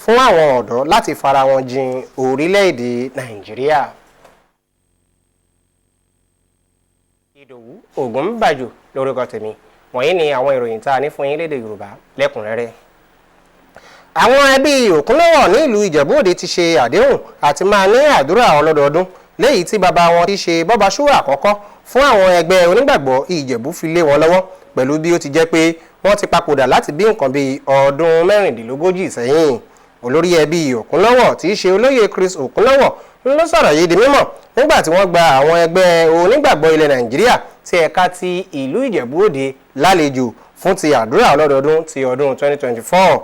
fún àwọn ọ̀dọ́ láti fara wọn jìn orílẹ̀-èdè Nàìjíríà. Ìdòwú Ògúnbàjò lórúkọ tèmi. Wọ̀nyí ni àwọn ìròyìn tá a ní fún yín lédè Yorùbá lẹ́kùnrẹ́rẹ́. Àwọn ẹbí Òkúnlọ́wọ̀ ní ìlú Ìjẹ̀bú Òde ti ṣe àdéhùn àti máa ní àdúrà ọlọ́dọọdún léyìí tí bàbá wọn ti ṣe bọ́ba ṣúwà àkọ́kọ́ fún àwọn ẹgbẹ́ onígbàgbọ́ Ìjẹ̀bú fi lé wọn lọ́wọ́ pẹ̀lú bí ó ti jẹ́ pé wọ́n ti papòdà láti bí nǹkan bíi ọdún 36 sẹ́yìn. Olórí ẹbí Òkúnlọ́wọ̀ tí í ṣe olóyè Chris Òkúnlọ́wọ̀ ló sọ̀rọ̀ yìí di mímọ̀ nígbà tí wọ́n gba àwọn ẹgbẹ́ onígbàgbọ́ ilẹ̀ Nàìjíríà tí ẹ̀ka ti ìlú Ìjẹ̀bú Òde lálejò fún ti àdúrà ọlọ́dọọdún ti ọdún 2024.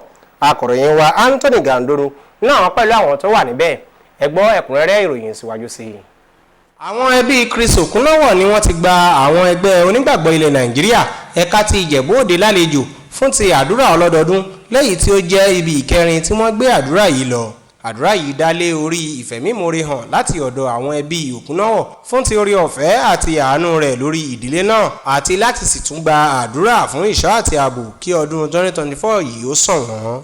Akọ̀ròyìn wa Anthony Gandoro náà pẹ̀lú àwọn tó wà níbẹ̀. Ẹ gbọ́ ẹ̀kúnrẹ́rẹ́ ìròyìn síwájú sí i. Àwọn ẹbí Chris Òkúnlọ́wọ̀ ni wọ́n ti gba àwọn ẹgbẹ́ onígbàgbọ́ ilẹ̀ Nàìjíríà ẹ̀ka ti Ìjẹ̀bú Òde lálejò fún ti àdúrà ọlọ́dọọdún lẹ́yìn tí ó jẹ́ ibi ìkẹrin tí wọ́n gbé àdúrà yìí lọ. Àdúrà yìí dá lé orí ìfẹ̀mímoore hàn láti ọ̀dọ̀ àwọn ẹbí Òkúnlọ́wọ̀ fún ti oore ọ̀fẹ́ àti àánú rẹ̀ lórí ìdílé náà àti láti sì tún gba àdúrà fún ìṣọ́ àti ààbò kí ọdún 2024 yìí ó sàn wọ́n.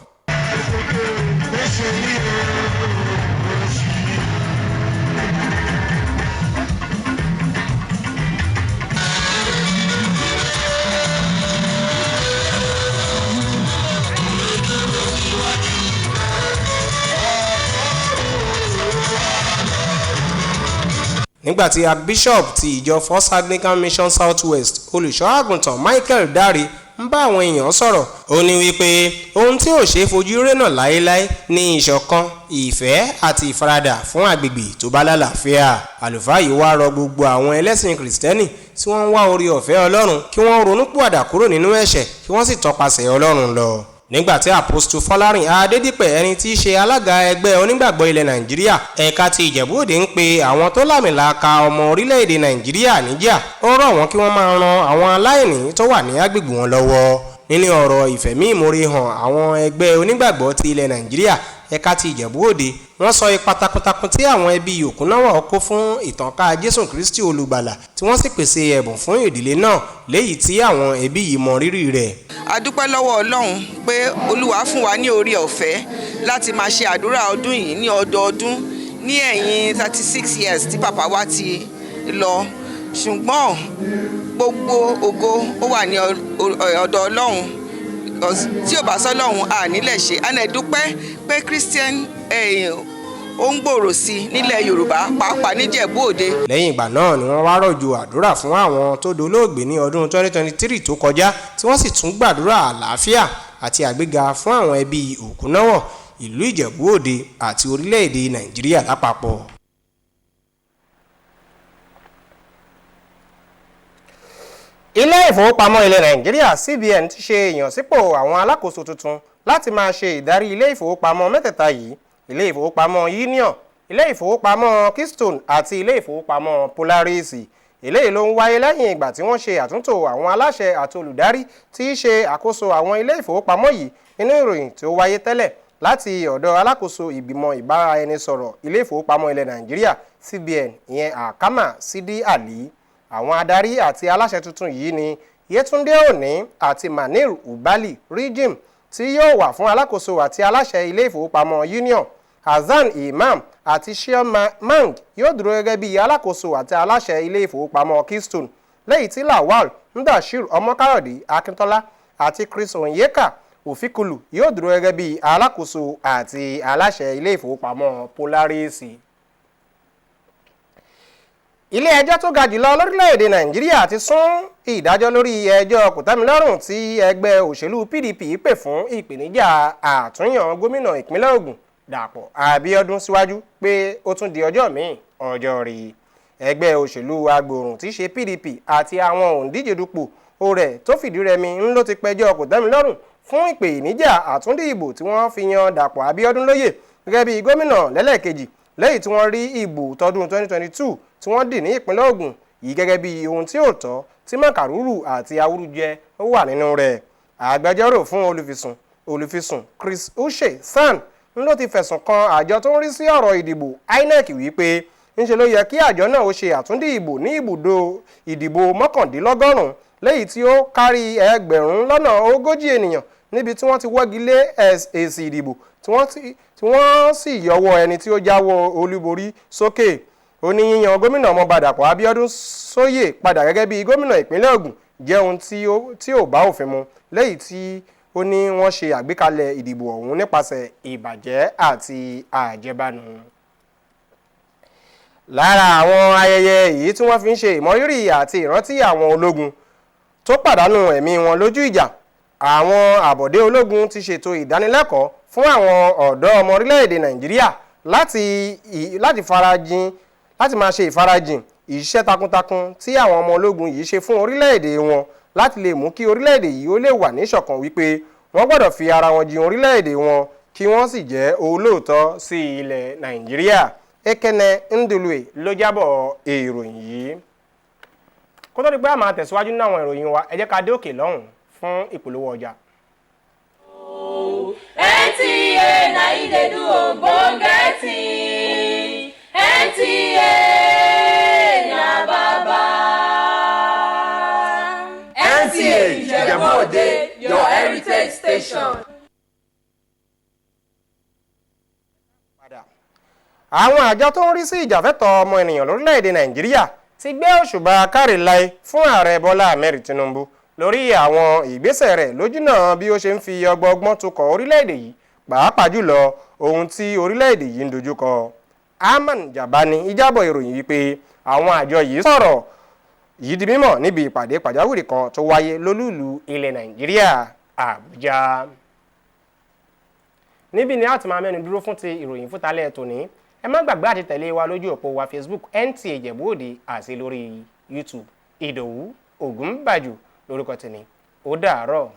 Nígbàtí Archbishop ti ìjọ First Anglican Mission South West olùṣọ́ àgùntàn Michael Dare ń bá àwọn èèyàn sọ̀rọ̀ ó ní wípé ohun tí ò ṣe fojú rénà láéláé ní ìṣọ̀kan ìfẹ́ àti ìfaradà fún agbègbè tó bá lálàáfíà. Àlùfáà yìí wá rọ gbogbo àwọn ẹlẹ́sìn Kìrìsìtẹ́nì tí wọ́n ń wá oore ọ̀fẹ́ Ọlọ́run kí wọ́n ronúpìwàdà kúrò nínú ẹ̀ṣẹ̀ kí wọ́n sì tọpasẹ̀ Ọlọ́run lọ. Nígbàtí Apostle Fọlárin Adédìpẹ̀ ẹni tí í ṣe alága ẹgbẹ́ onígbàgbọ́ ilẹ̀ Nàìjíríà ẹ̀ka ti Ìjẹ̀bú Òde ń pe àwọn tó lámìlaka ọmọ orílẹ̀-èdè Nàìjíríà níjà ó rọ̀ wọ́n kí wọ́n máa ran àwọn aláìní tó wà ní agbègbè wọn lọ́wọ́. Nínú ọ̀rọ̀ ìfẹ̀mímoore hàn àwọn ẹgbẹ́ onígbàgbọ́ ti ilẹ̀ Nàìjíríà ẹ̀ka ti Ìjẹ̀bú Òde wọ́n sọ ipa takuntakun tí àwọn ẹbí Òkúnlọ́wọ̀ kó fún ìtànká Jésù Kristi olùgbàlà tí wọ́n sì pèsè ẹ̀bùn fún ìdílé náà léyìí tí àwọn ẹbí yìí mọ rírì rẹ̀. A dúpẹ́ lọ́wọ́ Ọlọ́run pé Olúwa fún wa ní oore ọ̀fẹ́ láti máa ṣe àdúrà ọdún yìí ní ọdọọdún ní ẹ̀yìn 36 years tí bàbá wa ti lọ, ṣùgbọ́n gbogbo ògo ó wà ní ọ̀dọ̀ Ọlọ́run tí ò bá sọ́lọ́run à nílẹ̀ ṣe. A lè dúpẹ́ pé Christian ó ń gbòòrò sí nílẹ̀ Yorùbá pàápàá níjẹ̀bú Òde. Lẹ́yìn ìgbà náà ni wọ́n wá rọ̀jò àdúrà fún àwọn tó dolóògbé ní ọdún 2023 tó kọjá tí wọ́n sì tún gbàdúrà àlàáfíà àti àgbéga fún àwọn ẹbí Òkúnlọ́wọ̀ ìlú Ìjẹ̀bú Òde àti orílẹ̀-èdè Nàìjíríà lápapọ̀. Ilé ìfowópamọ́ ilẹ̀ Nàìjíríà CBN ti ṣe ìyànsípò àwọn alákòóso tuntun láti máa ṣe ìdarí ilé ìfowópamọ́ mẹ́tẹ̀ẹ̀ta yìí: ilé ìfowópamọ́ Union, ilé ìfowópamọ́ Keystone àti ilé ìfowópamọ́ Polaris. Eléyìí ló ń wáyé lẹ́yìn ìgbà tí wọ́n ṣe àtúntò àwọn aláṣẹ àti olùdarí tí í ṣe àkóso àwọn ilé ìfowópamọ́ yìí nínú ìròyìn tí ó wáyé tẹ́lẹ̀ láti ọ̀dọ̀ alákòóso ìgbìmọ̀ ìbáraẹnisọ̀rọ̀ ilé ìfowópamọ́ ilẹ̀ Nàìjíríà CBN ìyẹn Akama Sidi Ali. Àwọn adarí àti aláṣẹ tuntun yìí ni Yétúndé Òní àti Manir Ubali Rijim tí yóò wà fún alákòóso àti aláṣẹ ilé ìfowópamọ́ Union. Hassan Imam àti Shion Mang yóò dúró gẹ́gẹ́ bí alákòóso àti aláṣẹ ilé ìfowópamọ́ Keystone, lẹ́yìn tí Lawal Ndashir Ọmọkáyọ̀dé Akíntọ́lá àti Chris Onyeka Òfikulu yóò dúró gẹ́gẹ́ bí alákòóso àti aláṣẹ ilé ìfowópamọ́ Polaris. Ilé ẹjọ́ tó ga jùlọ lórílẹ̀-èdè Nàìjíríà ti sún ìdájọ́ lórí ẹjọ́ kòtẹ́milọ́rùn tí ẹgbẹ́ òṣèlú PDP pè fún ìpèníjà àtúnyàn gómìnà ìpínlẹ̀ Ògùn Dàpọ̀ Abíọ́dún síwájú pé ó tún di ọjọ́ míì ọjọ́ rí. Ẹgbẹ́ òṣèlú agbòrùn tí ṣe PDP àti àwọn òǹdíje dupò rẹ̀ tó fìdí rẹmi ń ló ti pẹjọ́ kòtẹ́milọ́rùn fún ìpèníjà àtúndì ìbò tí wọ́n fi yan Dàpọ̀ Abíọ́dún lóyè gẹ́gẹ́ bí gómìnà lẹ́lẹ́kejì lẹ́yìn tí wọ́n rí ìbò tọdún 2022 tí wọ́n dì ní ìpínlẹ̀ Ògùn yìí gẹ́gẹ́ bí ohun tí ò tọ́ tí màkàrúrù àti awúrújẹ wà nínú rẹ̀. Agbẹjọ́rò fún olùfisùn Chris Uche San ló ti fẹ̀sùn kan àjọ tó ń rí sí ọ̀rọ̀ ìdìbò INEC wípé ńṣe ló yẹ kí àjọ náà ó ṣe àtúndì ìbò ní ibùdó ìdìbò 19 lẹ́yìn tí ó kárí ẹgbẹ̀rún lọ́nà 40 ènìyàn níbi tí wọ́n ti wọ́gi lé èsì ìdìbò tí wọ́n sì yọwọ́ ẹni tí ó jáwọ́ olúborí sókè. Ó ní yíyan gómìnà ọmọọba Dàpọ̀ Abíọ́dún sóyè padà gẹ́gẹ́ bí gómìnà ìpínlẹ̀ Ògùn jẹ́ ohun tí ò bá òfin mu, lẹ́yìn tí ó ní wọ́n ṣe àgbékalẹ̀ ìdìbò ọ̀hún nípasẹ̀ ìbàjẹ́ àti àjẹbánu. Lára àwọn ayẹyẹ èyí tí wọ́n fi ń ṣe ìmọrírì àti ìrántí àwọn ológun tó pàdánù ẹ̀mí wọn lójú ìjà, àwọn àbọ̀dé ológun ti ṣètò ìdánilẹ́kọ̀ọ́ fún àwọn ọ̀dọ́ ọmọ orílẹ̀-èdè Nàìjíríà láti máa ṣe ìfarajìn iṣẹ́ takuntakun tí àwọn ọmọ ológun yìí ṣe fún orílẹ̀-èdè wọn láti lè mú kí orílẹ̀-èdè yìí ó lè wà níṣọ̀kan wípé wọ́n gbọ́dọ̀ fi ara wọn jin orílẹ̀-èdè wọn kí wọ́n sì jẹ́ olóòótọ́ sí ilẹ̀ Nàìjíríà. Ekene Ndulue ló jábọ̀ ìròyìn yìí. Kó tó di pé a máa tẹ̀síwájú nínú àwọn ìròyìn wa, ẹ jẹ́ ká dé òkè lọ́hùn fún ìpolówó ọjà. NTA na Ijebu ogbonge thing. NTA na baba. NTA Ijebu, your heritage station. Àwọn àjọ tó ń rí sí ìjàfẹ́tọ̀ọ́ ọmọ ènìyàn lórílẹ̀‐èdè Nàìjíríà ti gbé òṣùbà káre láé fún ààrẹ Bọ́lá Ahmed Tinubu lórí àwọn ìgbésẹ̀ rẹ̀ lójúnà bí ó ṣe ń fi ọgbọ́n tukọ̀ orílẹ̀‐èdè yìí, pàápàá jùlọ ohun tí orílẹ̀‐èdè yìí ń dojúkọ. Aman Jabani ìjábọ̀ ìròyìn wípé àwọn àjọ yìí sọ̀rọ̀ yìí di mímọ̀ níbi ìpàdé pàjáwìrì kan tó wáyé lólùlù ilẹ̀ Nàìjíríà, Àbújá. Níbi ni a ti máa mẹ́nu dúró fún ti ìròyìn fútalẹ̀ tòní. Ẹ má gbàgbé àti tẹ̀lé wa lójú òpó wa Facebook NTA Ijebu àti lórí YouTube. Ìdòwú Ògúnbàjò lórúkọ tèmi. Ó dàárọ̀.